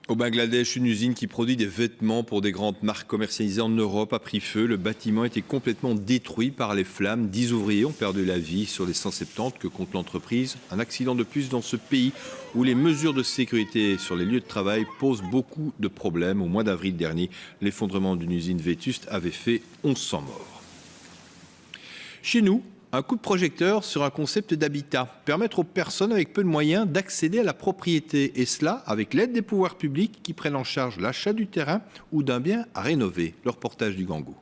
Au Bangladesh, une usine qui produit des vêtements pour des grandes marques commercialisées en Europe a pris feu. Le bâtiment a été complètement détruit par les flammes. 10 ouvriers ont perdu la vie sur les 170 que compte l'entreprise. Un accident de plus dans ce pays où les mesures de sécurité sur les lieux de travail posent beaucoup de problèmes. Au mois d'avril dernier, l'effondrement d'une usine vétuste avait fait 1100 morts. Chez nous, un coup de projecteur sur un concept d'habitat, permettre aux personnes avec peu de moyens d'accéder à la propriété, et cela avec l'aide des pouvoirs publics qui prennent en charge l'achat du terrain ou d'un bien à rénover. Le reportage du Gangou.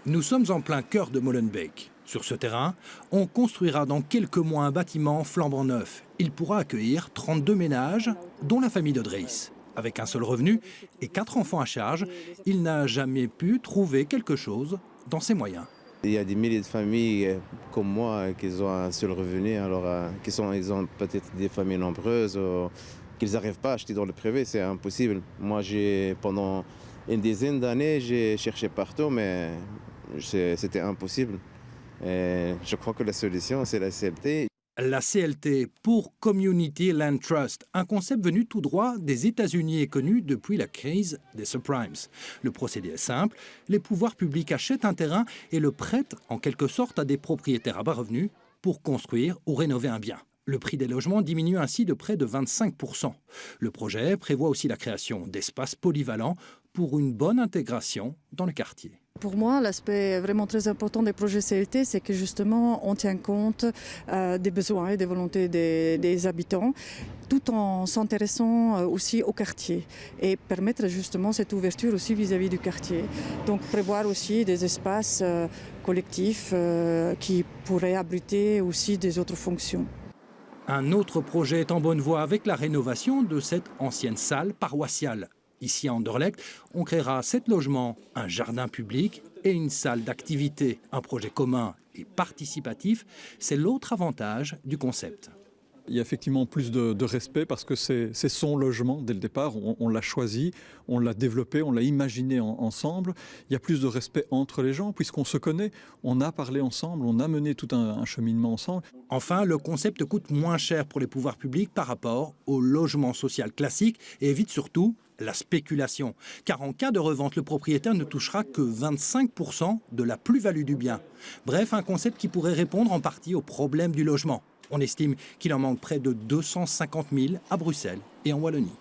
Nous sommes en plein cœur de Molenbeek. Sur ce terrain, on construira dans quelques mois un bâtiment flambant neuf. Il pourra accueillir 32 ménages, dont la famille de Dreis. Avec un seul revenu et 4 enfants à charge, il n'a jamais pu trouver quelque chose dans ses moyens. Il y a des milliers de familles comme moi qui ont un seul revenu, alors ils ont peut-être des familles nombreuses, qu'ils n'arrivent pas à acheter dans le privé, c'est impossible. Moi, pendant une dizaine d'années, j'ai cherché partout, mais c'était impossible. Et je crois que la solution, c'est la CLT. La CLT pour Community Land Trust, un concept venu tout droit des États-Unis et connu depuis la crise des subprimes. Le procédé est simple, les pouvoirs publics achètent un terrain et le prêtent en quelque sorte à des propriétaires à bas revenus pour construire ou rénover un bien. Le prix des logements diminue ainsi de près de 25%. Le projet prévoit aussi la création d'espaces polyvalents pour une bonne intégration dans le quartier. Pour moi, l'aspect vraiment très important des projets CLT, c'est que justement, on tient compte des besoins et des volontés des habitants, tout en s'intéressant aussi au quartier et permettre justement cette ouverture aussi vis-à-vis du quartier. Donc prévoir aussi des espaces collectifs qui pourraient abriter aussi des autres fonctions. Un autre projet est en bonne voie avec la rénovation de cette ancienne salle paroissiale. Ici à Anderlecht, on créera 7 logements, un jardin public et une salle d'activité. Un projet commun et participatif, c'est l'autre avantage du concept. Il y a effectivement plus de respect parce que c'est son logement dès le départ. On l'a choisi, on l'a développé, on l'a imaginé ensemble. Il y a plus de respect entre les gens puisqu'on se connaît, on a parlé ensemble, on a mené tout un cheminement ensemble. Enfin, le concept coûte moins cher pour les pouvoirs publics par rapport au logement social classique et évite surtout la spéculation. Car en cas de revente, le propriétaire ne touchera que 25% de la plus-value du bien. Bref, un concept qui pourrait répondre en partie au problème du logement. On estime qu'il en manque près de 250 000 à Bruxelles et en Wallonie.